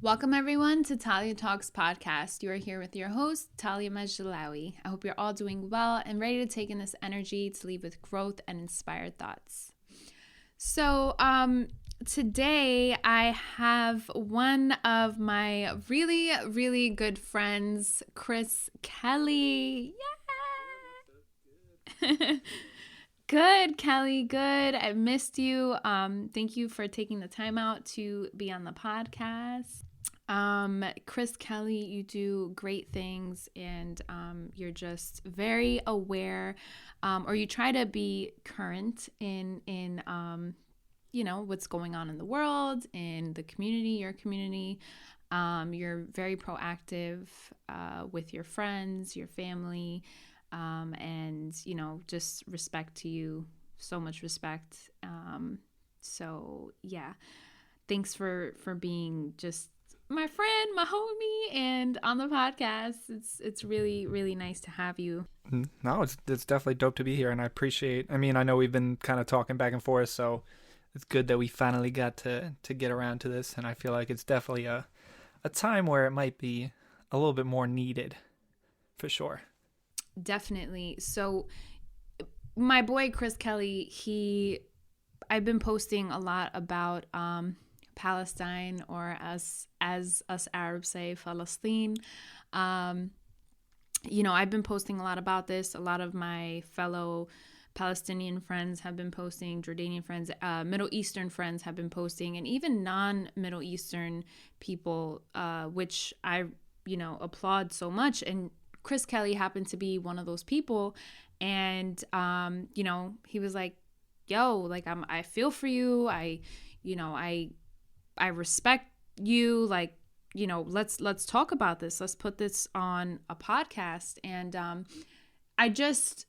Welcome, everyone, to Talia Talks podcast. You are here with your host, Talia Majalawi. I hope you're all doing well and ready to take in this energy to leave with growth and inspired thoughts. So, today I have one of my really, really good friends, Chris Kelly. Yeah. Good, Kelly. Good. I missed you. Thank you for taking the time out to be on the podcast. Chris Kelly, you do great things, and you're just very aware, or you try to be current in what's going on in the world, in the community, your community. You're very proactive with your friends, your family, and just respect to you. So much respect. So yeah, thanks for being just my friend, my homie, and on the podcast. It's really, really nice to have you. No, it's definitely dope to be here, and I appreciate. I mean, I know we've been kind of talking back and forth, so it's good that we finally got to get around to this, and I feel like it's definitely a time where it might be a little bit more needed, for sure. Definitely. So my boy Chris Kelly, I've been posting a lot about Palestine, or as us Arabs say, Palestine. Um, I've been posting a lot about this. A lot of my fellow Palestinian friends have been posting, Jordanian friends, Middle Eastern friends have been posting, and even non-Middle Eastern people, which I, applaud so much. And Chris Kelly happened to be one of those people. And, he was like, yo, like, I feel for you. I respect you. Like, let's talk about this. Let's put this on a podcast. And I just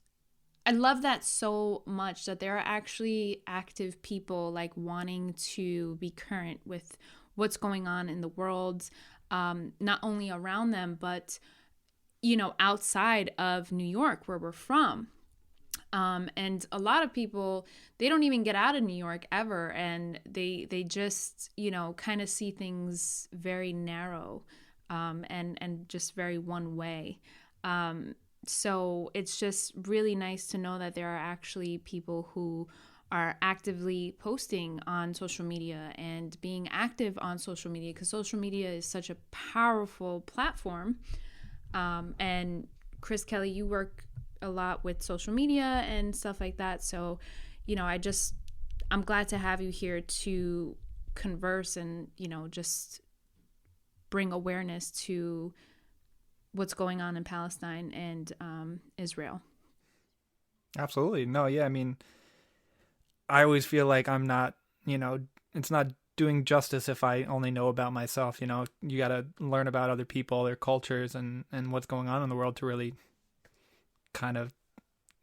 I love that so much, that there are actually active people like wanting to be current with what's going on in the world, not only around them, but outside of New York, where we're from. And a lot of people, they don't even get out of New York ever, and they just kind of see things very narrow, and just very one way. So it's just really nice to know that there are actually people who are actively posting on social media and being active on social media, because social media is such a powerful platform. And Chris Kelly, you work a lot with social media and stuff like that. So, I'm glad to have you here to converse and, just bring awareness to what's going on in Palestine and Israel. Absolutely, no, yeah. I mean, I always feel like I'm not, it's not doing justice if I only know about myself. You got to learn about other people, their cultures, and what's going on in the world to really kind of,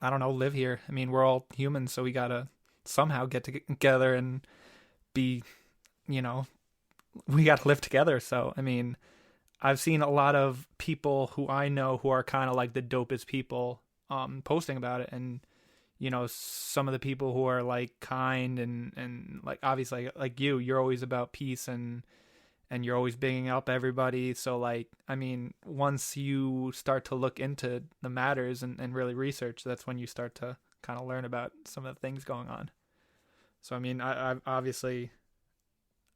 I don't know, live here. I mean, we're all humans, so we gotta somehow get together and be, you know, we gotta live together. So, I mean, I've seen a lot of people who I know who are kind of like the dopest people posting about it. And, some of the people who are like kind and like, obviously, like you're always about peace and you're always bigging up everybody. So, like, I mean, once you start to look into the matters and really research, that's when you start to kind of learn about some of the things going on. So, I mean, I obviously,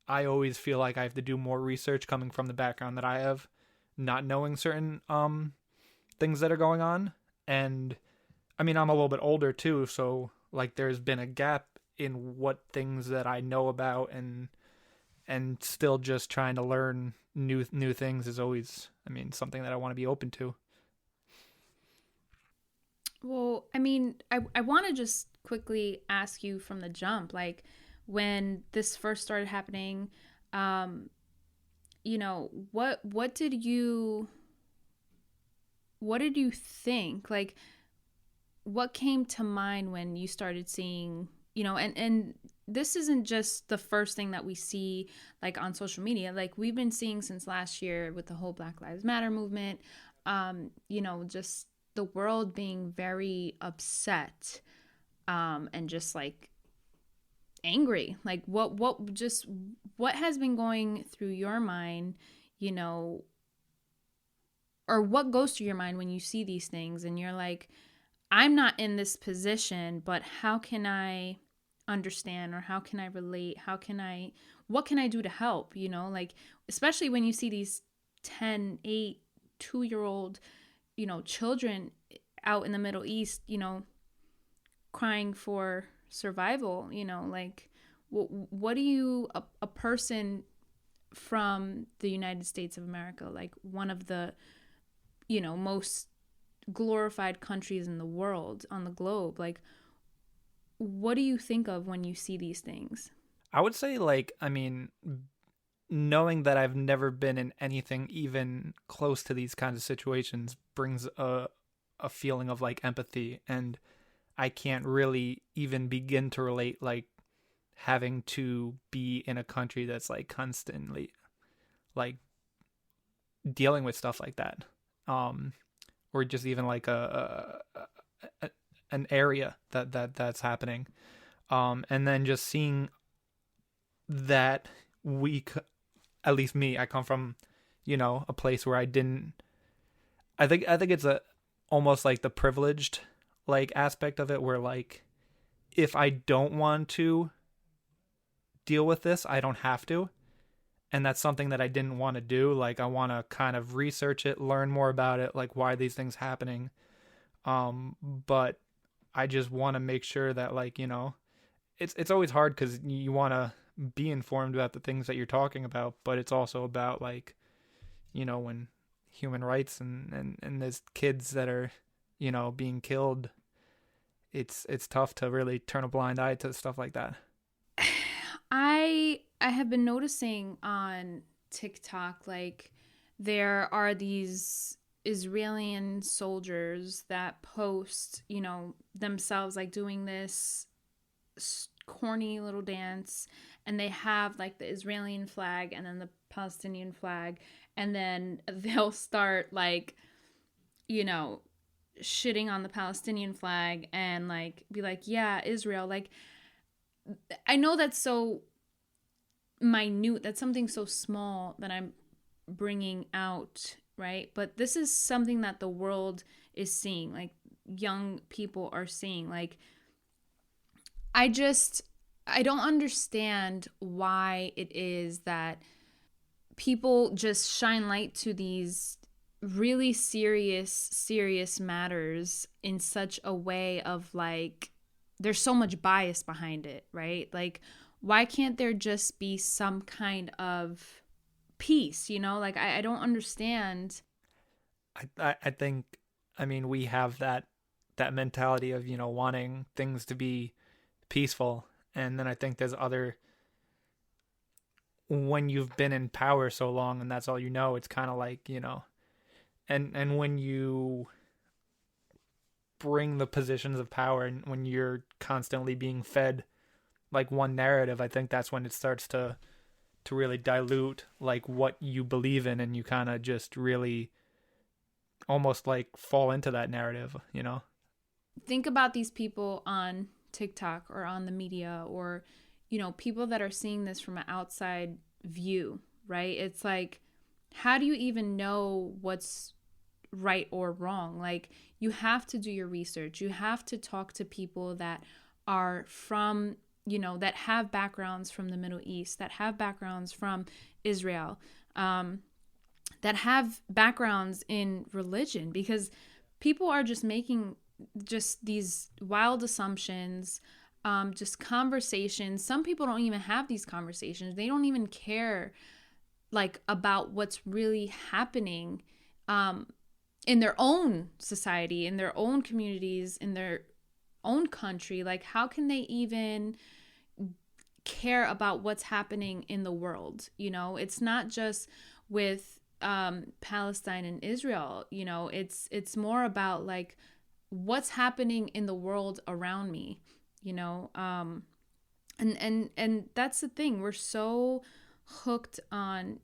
I always feel like I have to do more research coming from the background that I have, not knowing certain things that are going on. And I mean, I'm a little bit older too, so like there's been a gap in what things that I know about, and still just trying to learn new things is always, I mean, something that I want to be open to. Well, I mean, I want to just quickly ask you from the jump, like when this first started happening, um, what did you think? Like, what came to mind when you started seeing, and this isn't just the first thing that we see like on social media. Like, we've been seeing since last year with the whole Black Lives Matter movement, just the world being very upset, and just like angry. Like what has been going through your mind, you know, or what goes through your mind when you see these things and you're like, I'm not in this position, but how can I understand, or how can I relate? What can I do to help? You know, like, especially when you see these 10, 8, 2 year old, children out in the Middle East, crying for survival, like, what do you, a person from the United States of America, like one of the, most glorified countries in the world, on the globe, like, what do you think of when you see these things? I would say, like, I mean, knowing that I've never been in anything even close to these kinds of situations brings a feeling of like empathy, and I can't really even begin to relate, like, having to be in a country that's like constantly like dealing with stuff like that. Um or just even like a an area that's happening. And then just seeing that we at least me, I come from, a place where I didn't. I think it's a almost like the privileged like aspect of it, where like if I don't want to deal with this, I don't have to. And that's something that I didn't want to do. Like, I want to kind of research it, learn more about it, like why are these things happening. But I just want to make sure that, like, it's always hard because you want to be informed about the things that you're talking about, but it's also about, like, when human rights and there's kids that are, being killed. It's tough to really turn a blind eye to stuff like that. I have been noticing on TikTok, like, there are these Israeli soldiers that post, themselves like doing this corny little dance, and they have like the Israeli flag and then the Palestinian flag, and then they'll start like, you know, shitting on the Palestinian flag and like be like, yeah, Israel. Like, I know that's so minute, that's something so small that I'm bringing out, right? But this is something that the world is seeing, like, young people are seeing. Like, I just, I don't understand why it is that people just shine light to these really serious matters in such a way of like, there's so much bias behind it, right? Like, why can't there just be some kind of peace, Like, I don't understand. I think, I mean, we have that mentality of, wanting things to be peaceful. And then I think there's other, when you've been in power so long and that's all, it's kind of like, and when you bring the positions of power and when you're constantly being fed like one narrative, I think that's when it starts to really dilute like what you believe in, and you kind of just really almost like fall into that narrative. Think about these people on TikTok or on the media, or people that are seeing this from an outside view, right? It's like, how do you even know what's right or wrong? Like, you have to do your research. You have to talk to people that are from, that have backgrounds from the Middle East, that have backgrounds from Israel, that have backgrounds in religion, because people are just making just these wild assumptions, just conversations. Some people don't even have these conversations. They don't even care, like, about what's really happening in their own society, in their own communities, in their own country. Like, how can they even care about what's happening in the world? It's not just with Palestine and Israel. It's more about like what's happening in the world around me. And that's the thing. We're so hooked on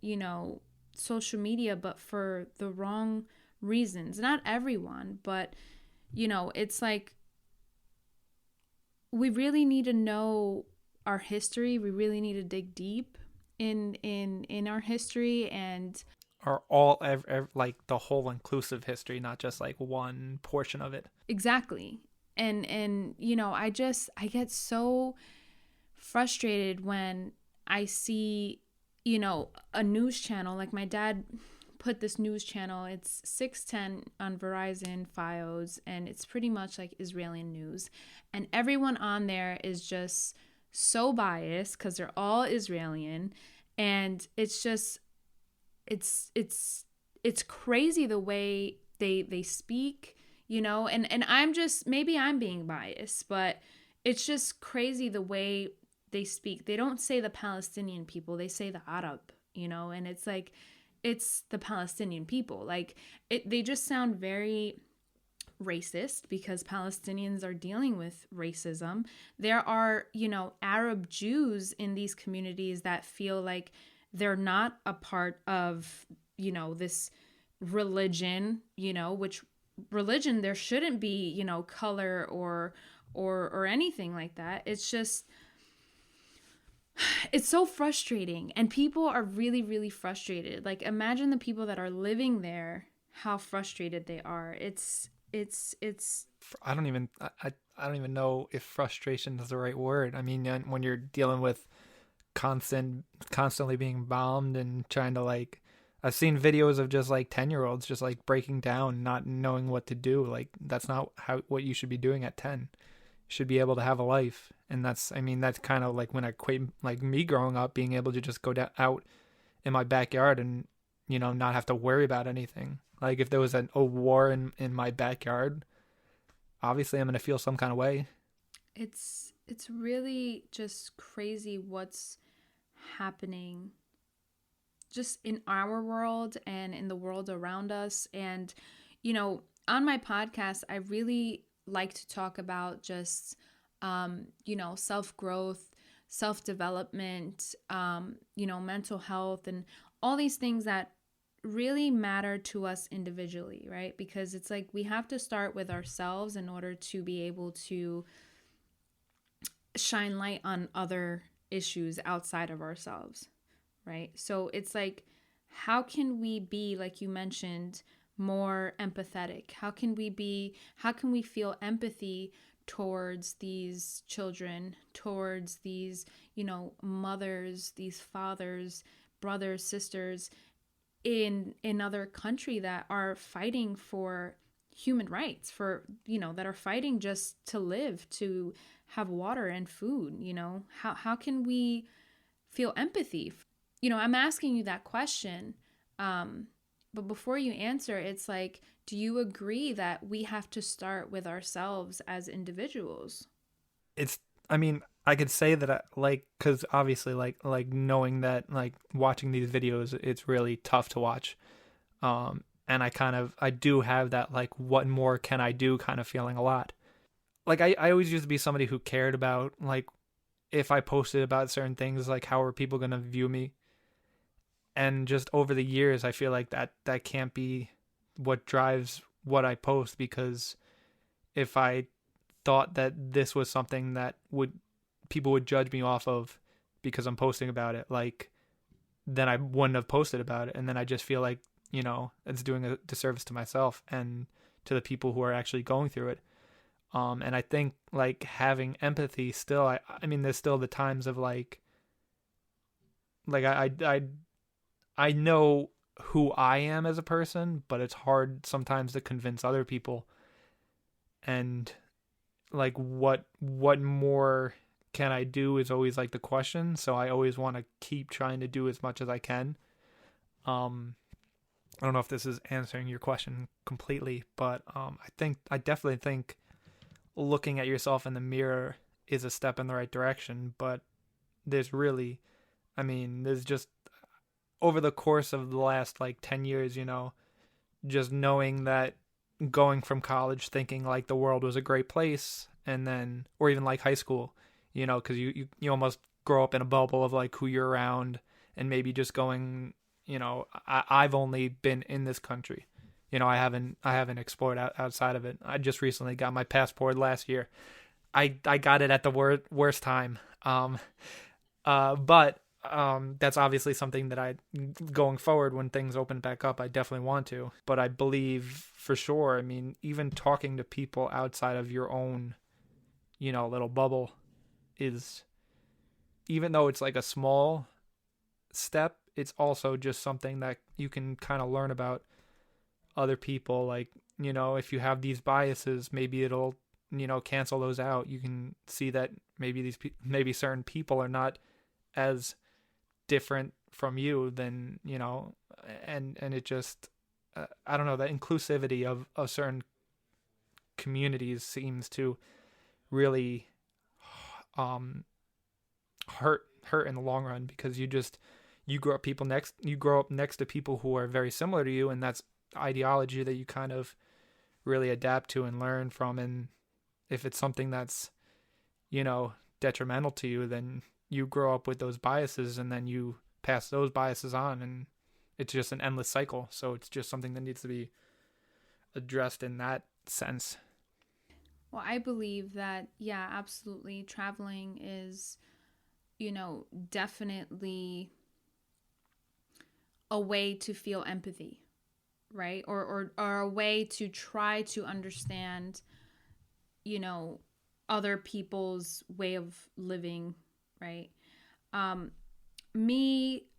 social media, but for the wrong reasons. Not everyone, but it's like we really need to know our history. We really need to dig deep in our history, and Or all like the whole inclusive history, not just like one portion of it. exactly. And I get so frustrated when I see, a news channel. Like my dad put this news channel, it's 610 on Verizon Fios, and it's pretty much like Israeli news. And everyone on there is just so biased because they're all Israeli. And it's just, it's crazy the way they speak, and I'm just, maybe I'm being biased, but it's just crazy the way they speak. They don't say the Palestinian people, they say the Arab, and it's like, it's the Palestinian people. Like they just sound very racist because Palestinians are dealing with racism. There are, Arab Jews in these communities that feel like they're not a part of, this religion, which religion there shouldn't be, color or anything like that. It's just, it's so frustrating, and people are really, really frustrated. Like imagine the people that are living there, how frustrated they are. It's I don't even know if frustration is the right word. I mean, when you're dealing with constantly being bombed and trying to like, I've seen videos of just like 10-year-olds just like breaking down, not knowing what to do. Like that's not what you should be doing at 10. You should be able to have a life. And that's kind of like when I equate like me growing up, being able to just go out in my backyard and, not have to worry about anything. Like if there was a war in my backyard, obviously I'm going to feel some kind of way. It's really just crazy what's happening just in our world and in the world around us. And on my podcast I really like to talk about just self-growth, self-development, mental health, and all these things that really matter to us individually, right? Because it's like we have to start with ourselves in order to be able to shine light on other issues outside of ourselves, right? So it's like, how can we be, like you mentioned, more empathetic? How can we feel empathy towards these children, towards these, mothers, these fathers, brothers, sisters in another country that are fighting for human rights, for, that are fighting just to live, to have water and food, how can we feel empathy? I'm asking you that question. But before you answer, it's like, do you agree that we have to start with ourselves as individuals? It's, I mean, I could say that cause obviously like knowing that, like watching these videos, it's really tough to watch. And I do have that, like, what more can I do kind of feeling a lot. Like I always used to be somebody who cared about, like, if I posted about certain things, like how are people going to view me? And just over the years, I feel like that can't be what drives what I post, because if I thought that this was something that people would judge me off of because I'm posting about it, like, then I wouldn't have posted about it. And then I just feel like, it's doing a disservice to myself and to the people who are actually going through it. And I think, like, having empathy still, I mean, there's still the times of like I know who I am as a person, but it's hard sometimes to convince other people. And like, what more can I do is always like the question. So I always want to keep trying to do as much as I can. I don't know if this is answering your question completely, but I definitely think looking at yourself in the mirror is a step in the right direction. But there's just, over the course of the last like 10 years, just knowing that, going from college thinking like the world was a great place, and then, or even like high school, because you almost grow up in a bubble of like who you're around, and maybe just going, I've only been in this country, I haven't explored outside of it. I just recently got my passport last year. I got it at the worst time. Um, but that's obviously something that I, going forward when things open back up, I definitely want to. But I believe for sure, I mean, even talking to people outside of your own, little bubble is, even though it's like a small step, it's also just something that you can kind of learn about other people. Like, if you have these biases, maybe it'll, cancel those out. You can see that maybe maybe certain people are not as different from you than, and it just, I don't know, that inclusivity of certain communities seems to really um hurt in the long run, because you grow up next to people who are very similar to you, and that's ideology that you kind of really adapt to and learn from. And if it's something that's, detrimental to you, then you grow up with those biases, and then you pass those biases on, and it's just an endless cycle. So it's just something that needs to be addressed in that sense. Well, I believe that, yeah, absolutely. Traveling is, definitely a way to feel empathy, right? Or a way to try to understand, you know, other people's way of living, right? Um,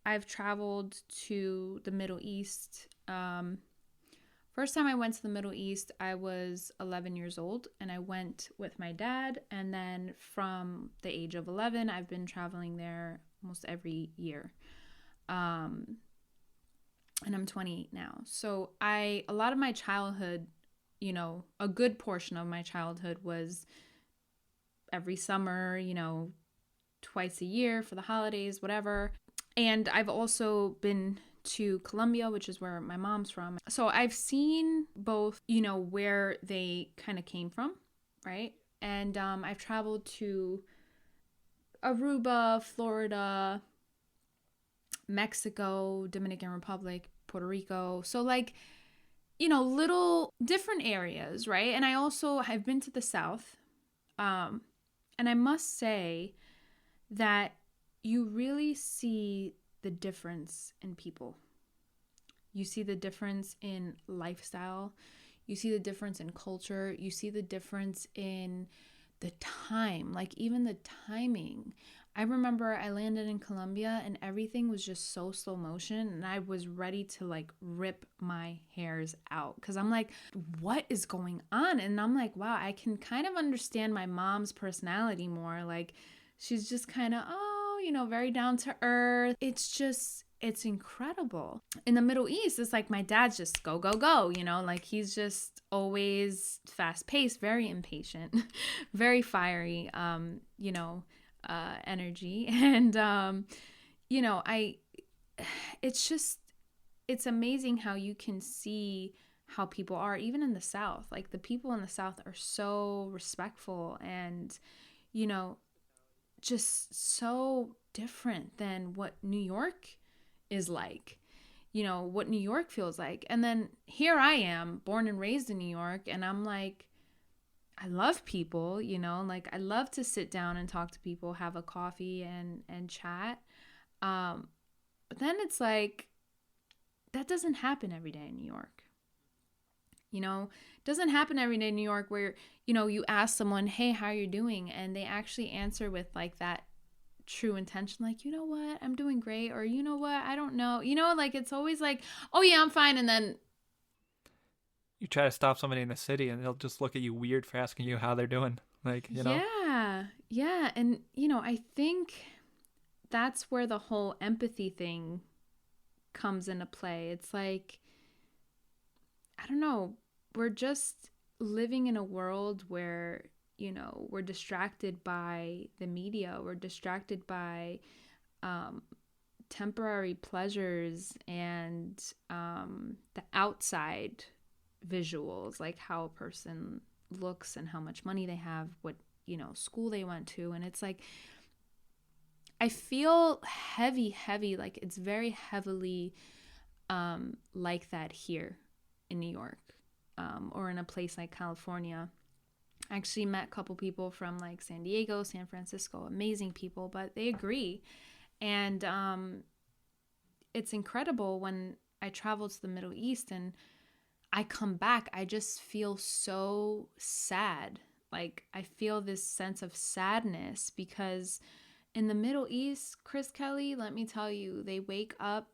I've traveled to the Middle East. First time I went to the Middle East, I was 11 years old, and I went with my dad. And then from the age of 11, I've been traveling there almost every year. Um, and I'm 28 now. So a lot of my childhood, a good portion of my childhood was every summer, twice a year for the holidays, whatever. And I've also been to Colombia, which is where my mom's from. So I've seen both, where they kind of came from, right? And I've traveled to Aruba, Florida, Mexico, Dominican Republic, Puerto Rico. So, like, little different areas, right? And I also have been to the South. And I must say that you really see the difference in people. You see the difference in lifestyle. You see the difference in culture. You see the difference in the time, like even the timing. I remember I landed in Colombia and everything was just so slow motion, and I was ready to like rip my hairs out because I'm like, what is going on? And I'm like, wow, I can kind of understand my mom's personality more. Like, she's just kind of, very down to earth. It's incredible. In the Middle East, it's like my dad's just go, go, go, like he's just always fast paced, very impatient, very fiery, energy. And, it's amazing how you can see how people are, even in the South. Like, the people in the South are so respectful and, just so different than what New York is like, what New York feels like. And then here I am, born and raised in New York, and I'm like, I love people, like I love to sit down and talk to people, have a coffee and chat. But then it's like, that doesn't happen every day in New York. It doesn't happen every day in New York where, you ask someone, hey, how are you doing? And they actually answer with like that true intention, like, you know what, I'm doing great, or you know what, I don't know, like it's always like, oh yeah, I'm fine. And then You try to stop somebody in the city and they'll just look at you weird for asking you how they're doing. Like, yeah. And, I think that's where the whole empathy thing comes into play. It's like, I don't know, we're just living in a world where, we're distracted by the media, we're distracted by temporary pleasures and the outside visuals, like how a person looks and how much money they have, what, school they went to. And it's like, I feel heavy, like it's very heavily like that here in New York, or in a place like California. I actually met a couple people from like San Diego, San Francisco, amazing people, but they agree. And it's incredible when I travel to the Middle East and I come back, I just feel so sad. Like I feel this sense of sadness because in the Middle East, Chris Kelly, let me tell you, they wake up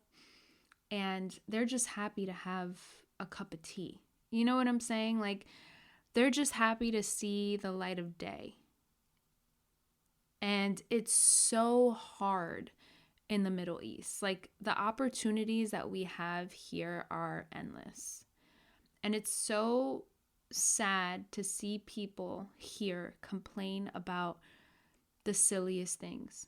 and they're just happy to have a cup of tea. You know what I'm saying? Like they're just happy to see the light of day. And it's so hard in the Middle East. Like the opportunities that we have here are endless. And it's so sad to see people here complain about the silliest things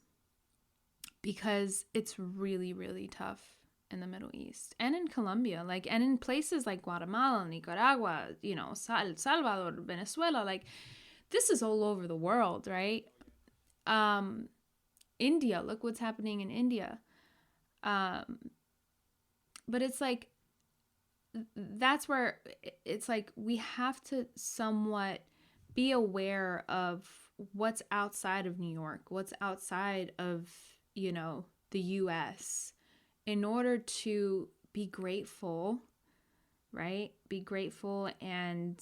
because it's really, really tough in the Middle East and in Colombia, like, and in places like Guatemala, Nicaragua, you know, El Salvador, Venezuela, like this is all over the world, right? India, look what's happening in India. But it's like, that's where it's like we have to somewhat be aware of what's outside of New York, what's outside of, you know, the US in order to be grateful, right? Be grateful and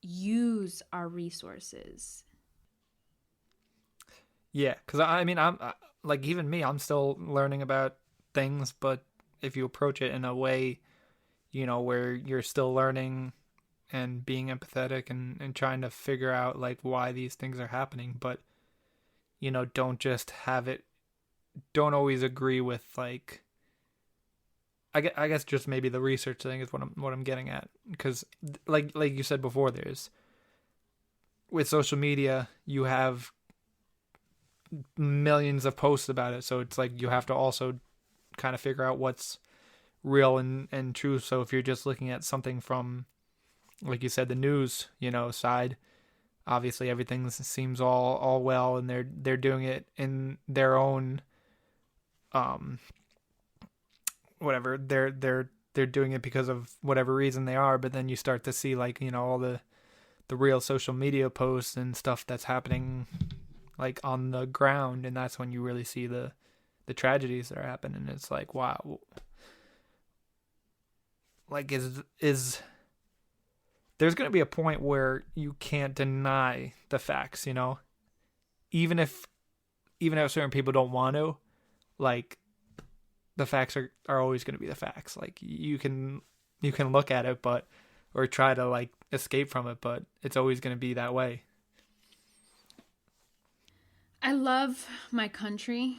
use our resources. Yeah, because I mean, like, even me, I'm still learning about things, but if you approach it in a way, you know, where you're still learning and being empathetic and trying to figure out like why these things are happening, but you know, don't just have it, don't always agree with like, I guess just maybe the research thing is what I'm getting at, because like you said before, there's with social media you have millions of posts about it, so it's like you have to also kind of figure out what's real and true. So if you're just looking at something from, like you said, the news, you know, side, obviously everything seems all well, and they're doing it in their own whatever, they're doing it because of whatever reason they are. But then you start to see, like, you know, all the real social media posts and stuff that's happening like on the ground, and that's when you really see the tragedies that are happening. It's like, wow, like is there's going to be a point where you can't deny the facts, you know, even if certain people don't want to, like, the facts are always going to be the facts. Like you can look at it, but, or try to like escape from it, but it's always going to be that way. I love my country,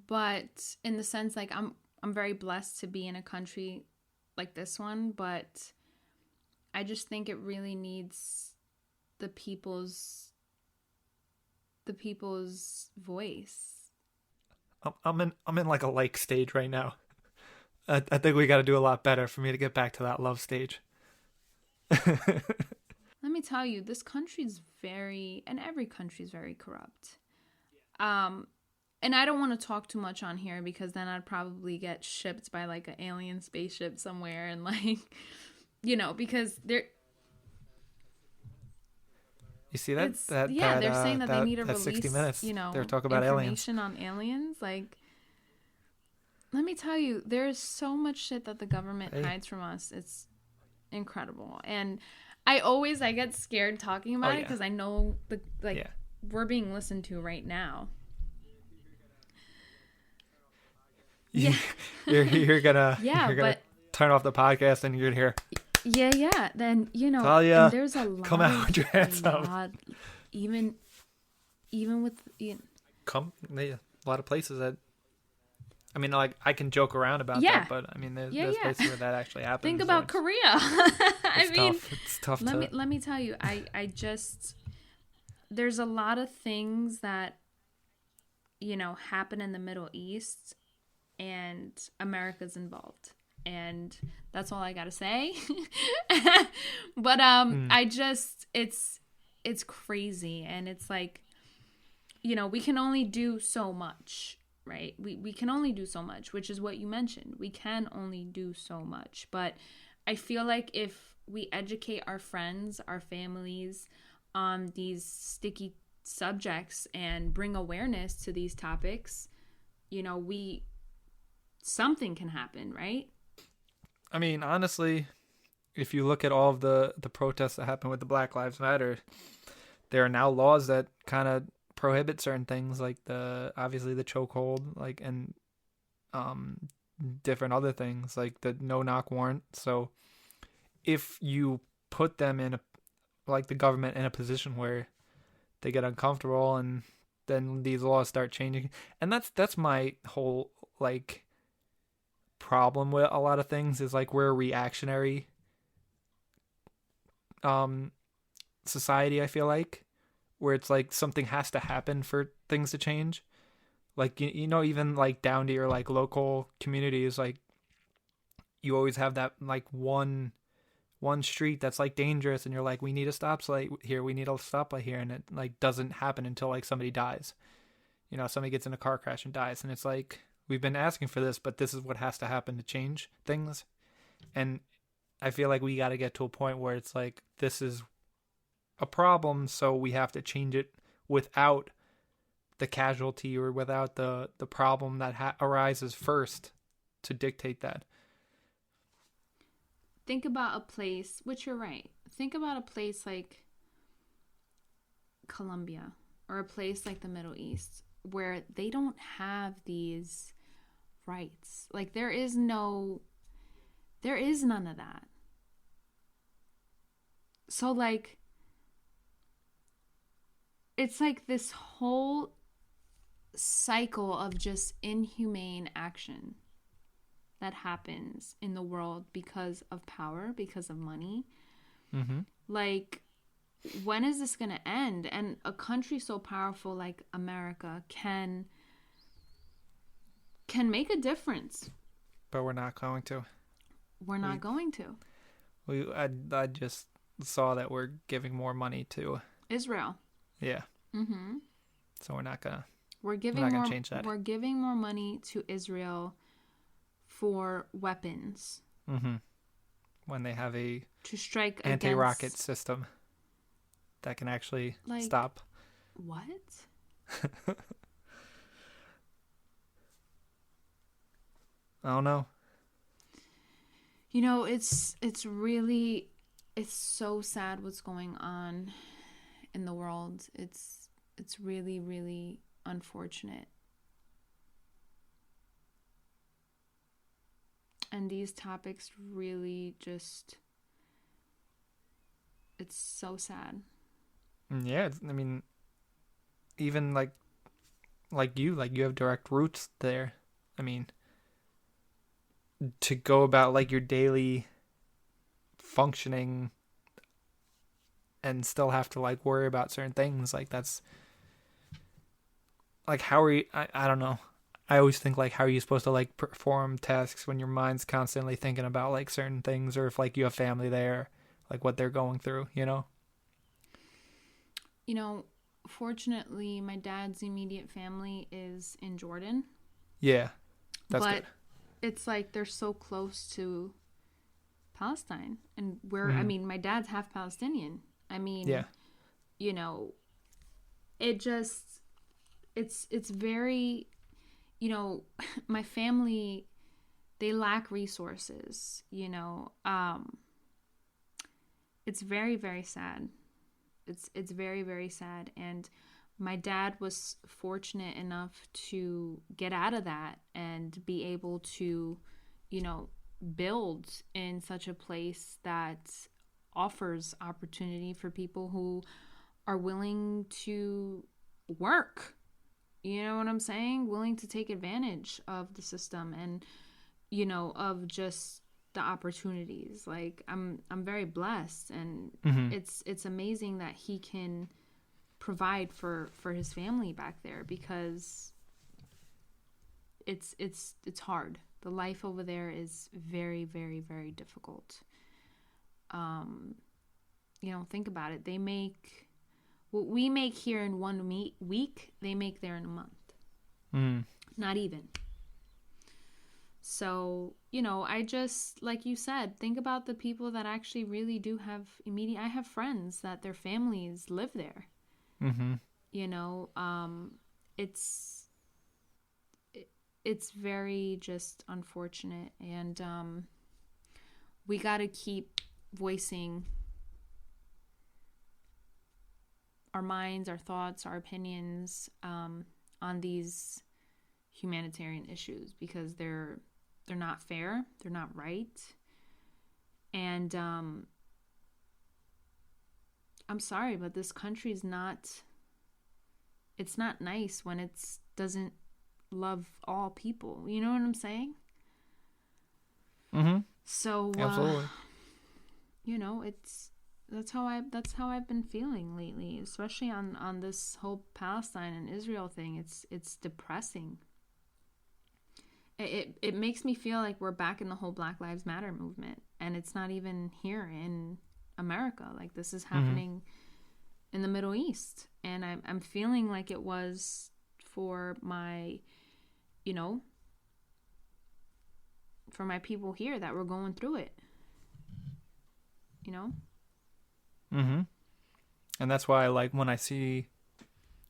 but in the sense, like, I'm very blessed to be in a country like this one, but I just think it really needs the people's voice. I'm in like a like stage right now. I think we got to do a lot better for me to get back to that love stage. Let me tell you, this country's very, and every country's very corrupt. And I don't want to talk too much on here because then I'd probably get shipped by like an alien spaceship somewhere, and like, you know, because they're. You see that? They're saying that they need to release, 60 minutes. You know, they're talking about information on aliens. Like, let me tell you, there's so much shit that the government hides from us. It's incredible, and I get scared talking about it because I know we're being listened to right now. Yeah, you're gonna turn off the podcast and you're gonna hear. Yeah. Then, you know, Talia, there's a lot. Come out with your hands up. Even with a lot of places that. I mean, like, I can joke around about that, but I mean, there's places where that actually happens. Think about Korea. It's tough. Let me tell you, I just, there's a lot of things that, you know, happen in the Middle East, and America's involved, and that's all I gotta say. But I just, it's crazy, and it's like, you know, we can only do so much, right? We can only do so much, which is what you mentioned. We can only do so much, but I feel like if we educate our friends, our families on these sticky subjects and bring awareness to these topics, we something can happen, right? I mean, honestly, if you look at all of the protests that happened with the Black Lives Matter, there are now laws that kind of prohibit certain things, like obviously the chokehold, like, and um different other things like the no knock warrant. So if you put them in the government in a position where they get uncomfortable, and then these laws start changing, and that's my whole like problem with a lot of things, is like we're a reactionary um society, I feel like, where it's like something has to happen for things to change. Like even like down to your like local communities, like you always have that like one street that's like dangerous, and you're like, we need a stoplight here, we need a stoplight here, and it like doesn't happen until like somebody dies. Somebody gets in a car crash and dies, and it's like, we've been asking for this, but this is what has to happen to change things. And I feel like we got to get to a point where it's like, this is a problem, so we have to change it without the casualty, or without the problem that arises first to dictate that. Think about a place, which you're right. Think about a place like Colombia or a place like the Middle East where they don't have these rights. Like there is none of that. So like it's like this whole cycle of just inhumane action that happens in the world because of power, because of money. Mm-hmm. Like, when is this going to end? And a country so powerful like America can make a difference. But we're not going to. We're not going to. I just saw that we're giving more money to Israel. Yeah. Mm-hmm. So we're not gonna change that. We're giving more money to Israel for weapons. Mm-hmm. When they have a to strike anti-rocket system that can actually stop. What? I don't know. It's so sad what's going on in the world. It's really, really unfortunate. And these topics really just, it's so sad. Yeah, I mean, even like you have direct roots there. I mean, to go about like your daily functioning and still have to like worry about certain things, like that's like, how are you, I don't know. I always think like, how are you supposed to like perform tasks when your mind's constantly thinking about like certain things, or if like you have family there, like what they're going through, Fortunately my dad's immediate family is in Jordan. Yeah. That's good. It's like they're so close to Palestine, and I mean, my dad's half Palestinian. I mean, yeah. It just, it's very, my family, they lack resources, it's very, very sad. It's very, very sad. And my dad was fortunate enough to get out of that and be able to, build in such a place that offers opportunity for people who are willing to work. You know what I'm saying? Willing to take advantage of the system and, of just the opportunities. Like I'm very blessed, and it's amazing that he can provide for his family back there, because it's hard. The life over there is very, very, very difficult. Think about it. They make what we make here in 1 week, they make there in a month. Not even. So, you know, I just, like you said, think about the people that actually really do have immediate. I have friends that their families live there. Mm-hmm. You know, it's it's very just unfortunate, and we got to keep voicing our minds, our thoughts, our opinions on these humanitarian issues because they're not fair, they're not right, and I'm sorry, but this country's not. It's not nice when it doesn't love all people. You know what I'm saying? Mm-hmm. So, Absolutely. you know, it's that's how I've been feeling lately, especially on this whole Palestine and Israel thing. It's depressing. It makes me feel like we're back in the whole Black Lives Matter movement, and it's not even here in America. Like this is Mm-hmm. happening in the Middle East, and I'm feeling like it was for my, you know, for my people here that were going through it. You know. Mm-hmm. And that's why, like, when I see,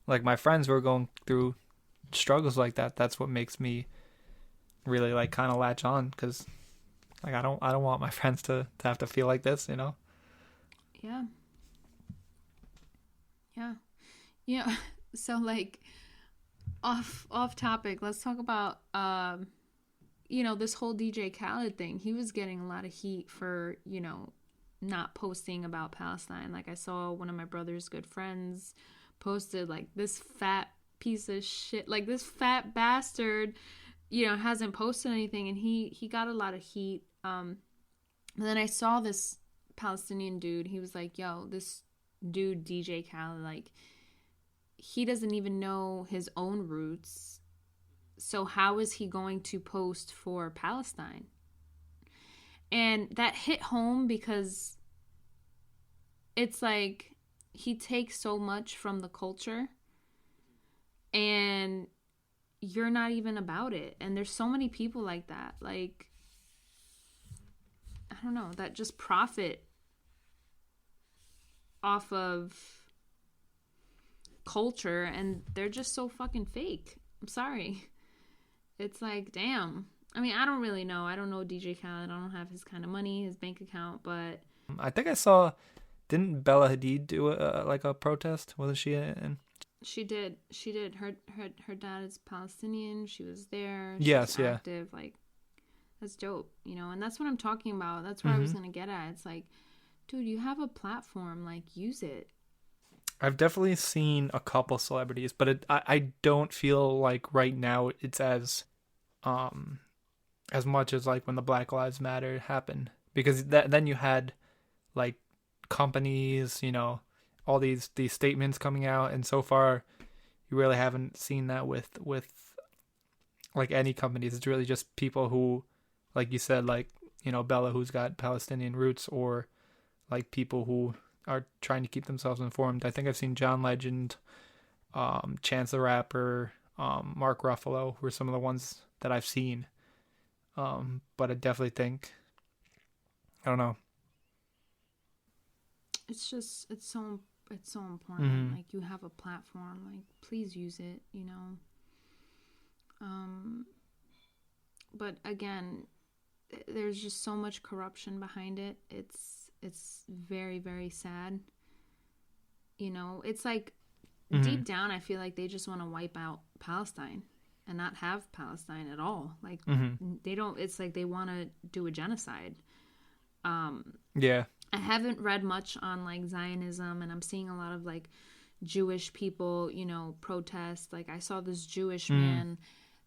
like, my friends who are going through struggles like that, that's what makes me really, like, kind of latch on, because, like, I don't want my friends to have to feel like this, you know? Yeah. Yeah. Yeah. So like off topic, let's talk about you know, this whole DJ Khaled thing. He was getting a lot of heat for, you know, not posting about Palestine. Like I saw one of my brother's good friends posted like this fat piece of shit, like this fat bastard, you know, hasn't posted anything, and he got a lot of heat. And then I saw this Palestinian dude. He was like, "Yo, this dude DJ Khaled, like he doesn't even know his own roots. So how is he going to post for Palestine?" And that hit home because it's like he takes so much from the culture and you're not even about it. And there's so many people like that. Like I don't know, that just profit off of culture, and they're just so fucking fake. I'm sorry. It's like, damn. I mean, I don't really know. I don't know DJ Khaled. I don't have his kind of money, his bank account, but I think I saw, didn't Bella Hadid do like a protest? Wasn't she in? she did. She did. Her dad is Palestinian. She was there. She was Yes, yeah. active. Like that's dope, you know. And that's what I'm talking about. That's where I was Mm-hmm. gonna get at. It's like, dude, you have a platform. Like, use it. I've definitely seen a couple celebrities, but I don't feel like right now it's um as much as like when the Black Lives Matter happened, because then you had like companies, you know, all these statements coming out, and so far you really haven't seen that with like any companies. It's really just people who, like you said, like, you know, Bella, who's got Palestinian roots, or like people who are trying to keep themselves informed. I think I've seen John Legend, Chance the Rapper, Mark Ruffalo were some of the ones that I've seen. But I definitely think, I don't know. It's just it's so important. Mm-hmm. Like you have a platform. Like please use it. You know. Um, but again, there's just so much corruption behind it. It's very very sad. You know, it's like Mm-hmm. deep down, I feel like they just want to wipe out Palestine and not have Palestine at all. Like Mm-hmm. they don't. It's like they want to do a genocide. Um, Yeah. I haven't read much on like Zionism, and I'm seeing a lot of like Jewish people, you know, protest. Like I saw this Jewish Mm. man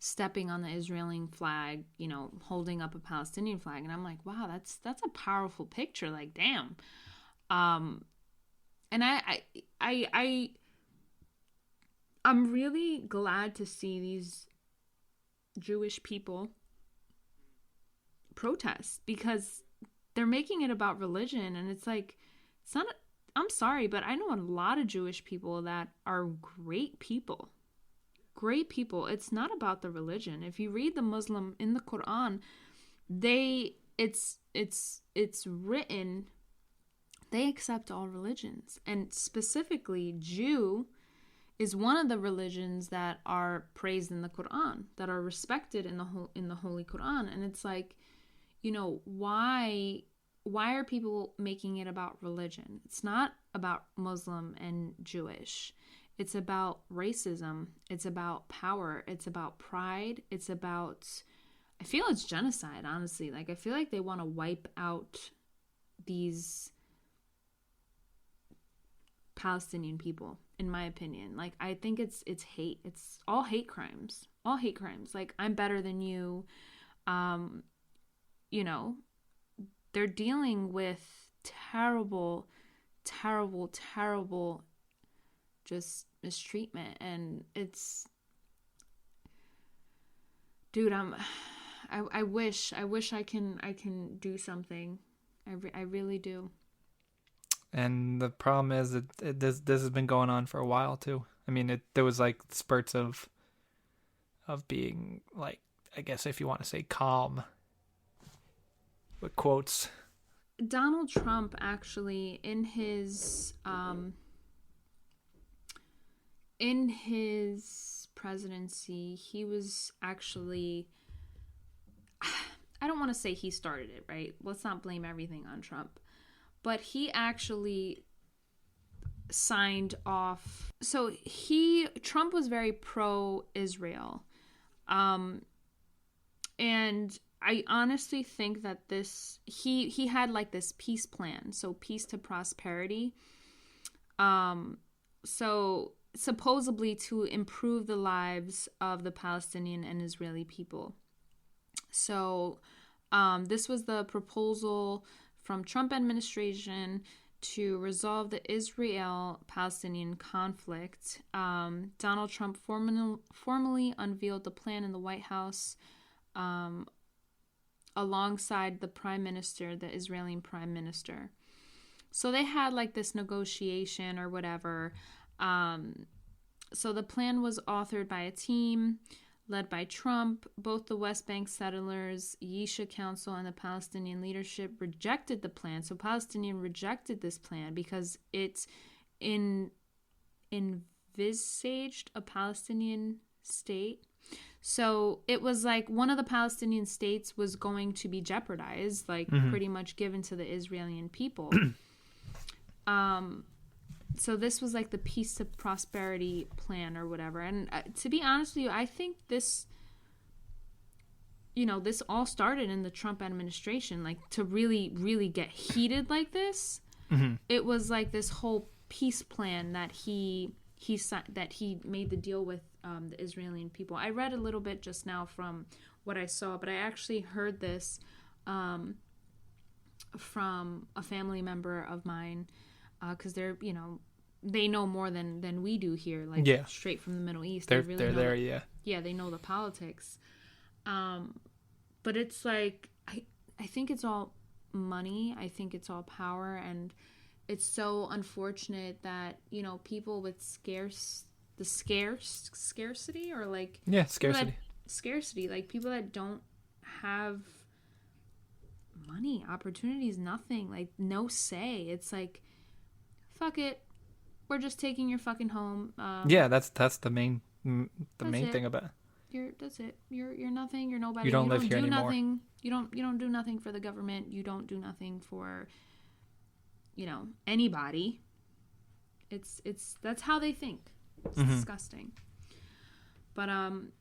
stepping on the Israeli flag, you know, holding up a Palestinian flag, and I'm like, wow, that's a powerful picture. Like, damn. Um, and I I'm really glad to see these Jewish people protest because they're making it about religion, and it's like it's not. I'm sorry, but I know a lot of Jewish people that are great people, great people. It's not about the religion. If you read the Muslim in the Quran, it's written, they accept all religions, and specifically Jew is one of the religions that are praised in the Quran, that are respected in the Holy Quran. And it's like, why are people making it about religion? It's not about Muslim and Jewish. It's about racism. It's about power. It's about pride. It's about, I feel it's genocide, honestly. Like, I feel like they want to wipe out these Palestinian people, in my opinion. Like, I think it's hate. It's all hate crimes. All hate crimes. Like, I'm better than you. They're dealing with terrible, terrible, terrible just mistreatment, and it's, dude, I wish I can do something. I really do. And the problem is that this has been going on for a while too. I mean, there was like spurts of being, like, I guess if you want to say, calm, with quotes. Donald Trump actually, in his presidency, he was actually, I don't want to say he started it, right? Let's not blame everything on Trump. But he actually signed off. So Trump was very pro-Israel. And I honestly think that he had like this peace plan. So peace to prosperity. So supposedly to improve the lives of the Palestinian and Israeli people. So this was the proposal from Trump administration to resolve the Israel-Palestinian conflict. Donald Trump formally unveiled the plan in the White House alongside the prime minister, the Israeli prime minister. So they had like this negotiation or whatever. So the plan was authored by a team led by Trump. Both the West Bank settlers, Yisha Council, and the Palestinian leadership rejected the plan. So Palestinians rejected this plan because it envisaged a Palestinian state. So it was like one of the Palestinian states was going to be jeopardized, like pretty much given to the Israeli people. So this was like the peace to prosperity plan or whatever. And to be honest with you, I think this all started in the Trump administration. Like, to really, really get heated like this, it was like this whole peace plan that he made the deal with the Israeli people. I read a little bit just now from what I saw, but I actually heard this from a family member of mine, because they're, they know more than we do here, like straight from the Middle East. They're really know there, yeah, they know the politics. But it's like, I think it's all money. I think it's all power, and it's so unfortunate that people with scarcity, or like scarcity, like people that don't have money, opportunities, nothing, like no say. It's like, fuck it, we're just taking your fucking home. That's the main thing about it. That's it. You're nothing. You're nobody. You don't live here anymore. Nothing. You don't do nothing for the government. You don't do nothing for anybody. That's how they think. It's disgusting. But I'm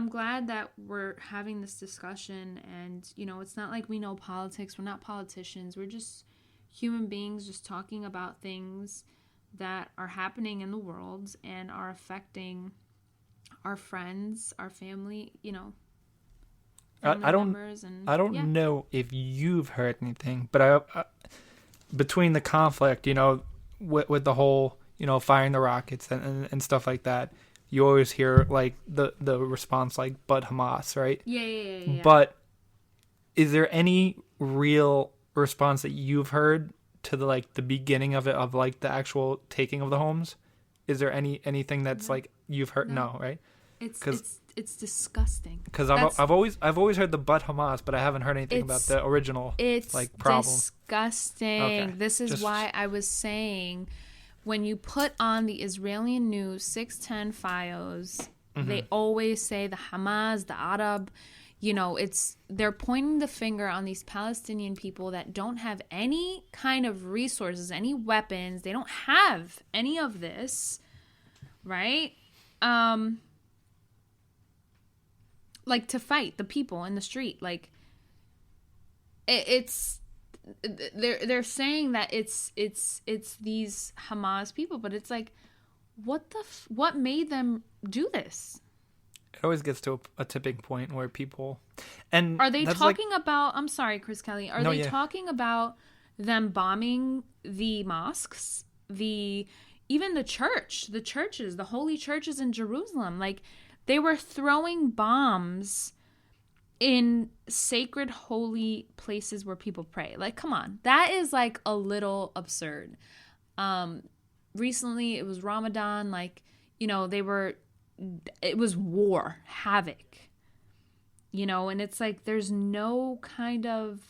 glad that we're having this discussion, and it's not like we know politics. We're not politicians. We're just human beings just talking about things that are happening in the world and are affecting our friends, our family, I don't know if you've heard anything, but I between the conflict, with the whole, firing the rockets and stuff like that, you always hear like the response like, but Hamas, right? Yeah. But is there any real response that you've heard to the beginning of it, of like the actual taking of the homes? Is there anything that's like you've heard? No. No, right? It's Because it's disgusting. I've always heard the but Hamas, but I haven't heard anything about It's the original it's like problem. disgusting. Okay. This is Just why I was saying when you put on the Israeli news 610 FIOS, they always say the Hamas, the Arab, they're pointing the finger on these Palestinian people that don't have any kind of resources, any weapons. They don't have any of this, right? Like to fight the people in the street. Like it's they're saying that it's these Hamas people, but it's like what made them do this? it always gets to a tipping point where people and Are they that's talking about, I'm sorry, Chris Kelly, are No, they yeah. talking about them bombing the mosques, even the churches, the holy churches in Jerusalem? Like they were throwing bombs in sacred holy places where people pray. Like, come on. That is like a little absurd. Recently it was Ramadan, like, it was war, havoc. And it's like there's no kind of,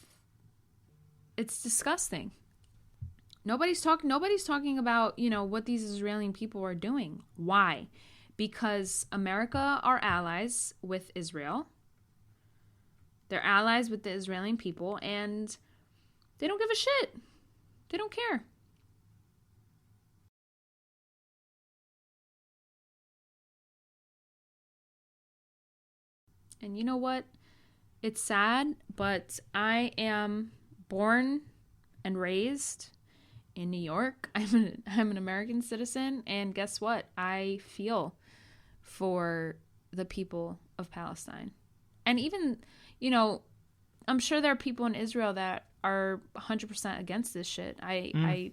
it's disgusting. Nobody's talking about, what these Israeli people are doing. Why? Because America are allies with Israel. They're allies with the Israeli people, and they don't give a shit. They don't care. And you know what? It's sad, but I am born and raised in New York. I'm an American citizen, and guess what? I feel for the people of Palestine. And even, I'm sure there are people in Israel that are 100% against this shit. I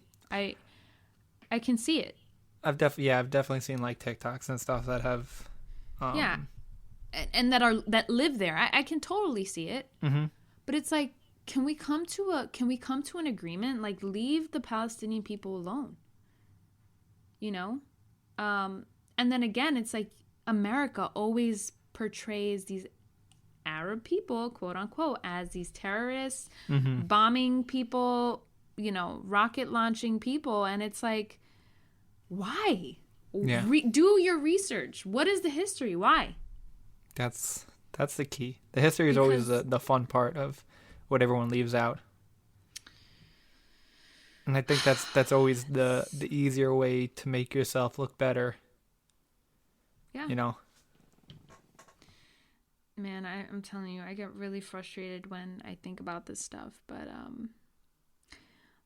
can see it. I've definitely seen like TikToks and stuff that have Yeah. And that live there. I can totally see it. Mm-hmm. But it's like, can we come to an agreement? Like, leave the Palestinian people alone. And then again, it's like America always portrays these Arab people, quote unquote, as these terrorists, bombing people, rocket launching people, and it's like, why? Yeah. Do your research. What is the history? Why? That's the key. The history is always the fun part of what everyone leaves out. And I think that's always the easier way to make yourself look better. Yeah. Man, I'm telling you, I get really frustrated when I think about this stuff.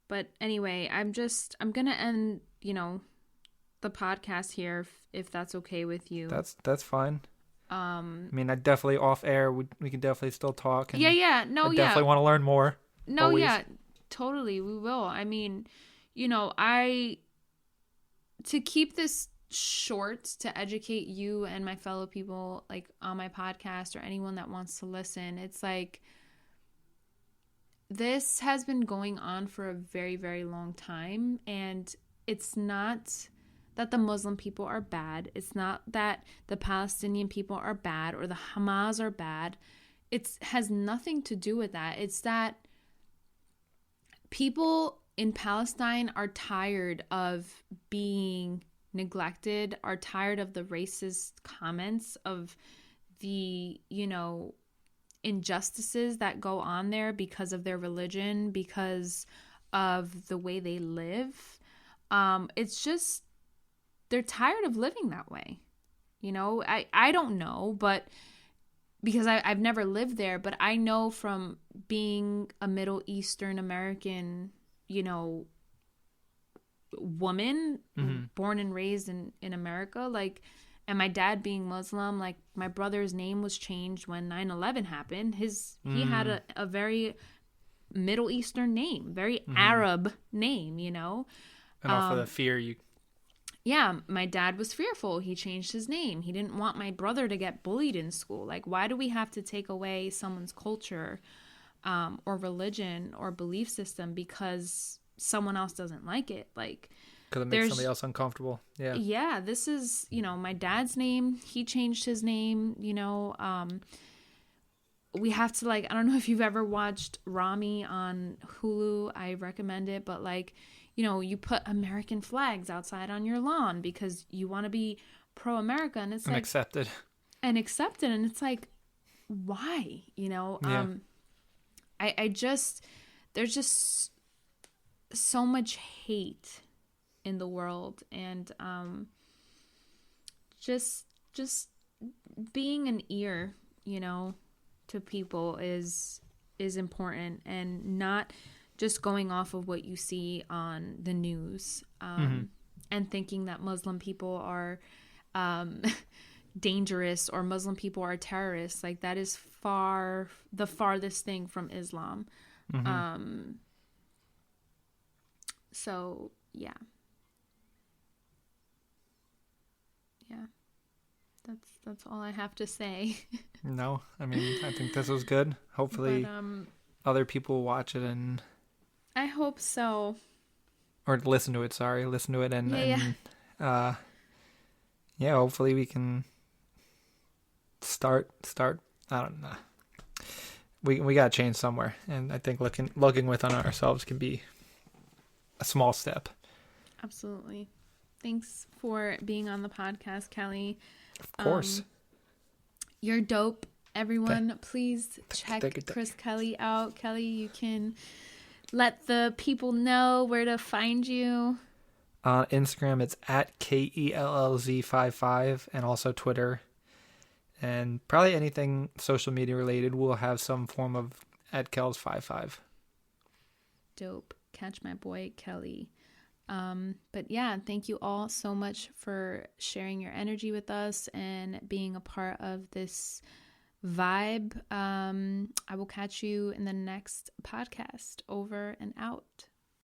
But anyway, I'm gonna end, the podcast here if that's okay with you. That's fine. I mean, I definitely off air we can definitely still talk. And I definitely want to learn more. No, always. yeah, totally, we will. I mean, to keep this short, to educate you and my fellow people, like on my podcast or anyone that wants to listen, it's like this has been going on for a very, very long time, and it's not that the Muslim people are bad. It's not that the Palestinian people are bad or the Hamas are bad. It has nothing to do with that. It's that people in Palestine are tired of being neglected, are tired of the racist comments, of the, injustices that go on there because of their religion, because of the way they live. It's just, they're tired of living that way. I don't know, but because I've never lived there, but I know from being a Middle Eastern American, woman, born and raised in America, like, and my dad being Muslim, like my brother's name was changed when 9/11 happened. He had a very Middle Eastern name, very Arab name, And off of the fear Yeah, my dad was fearful. He changed his name. He didn't want my brother to get bullied in school. Like, why do we have to take away someone's culture or religion or belief system because someone else doesn't like it? Like, because it makes somebody else uncomfortable. Yeah. Yeah, this is, my dad's name. He changed his name, we have to, like, I don't know if you've ever watched Rami on Hulu. I recommend it, but like, you put American flags outside on your lawn because you want to be pro-America, and it's like accepted. And accepted, and it's like, why? Yeah. I just, there's just so much hate in the world, and just being an ear, to people is important, and not just going off of what you see on the news, and thinking that Muslim people are dangerous or Muslim people are terrorists. Like, that is the farthest thing from Islam. So yeah. That's all I have to say. No, I mean, I think this was good. Hopefully other people watch it and I hope so. Or listen to it, and hopefully we can start I don't know. We got to change somewhere, and I think looking within ourselves can be a small step. Absolutely. Thanks for being on the podcast, Kelly. Of course. You're dope. Everyone, please check Chris Kelly out. Kelly, you can let the people know where to find you. On Instagram, it's at KELLZ55, and also Twitter. And probably anything social media related will have some form of at Kells55. Dope. Catch my boy, Kelly. But yeah, thank you all so much for sharing your energy with us and being a part of this vibe. I will catch you in the next podcast. Over and out.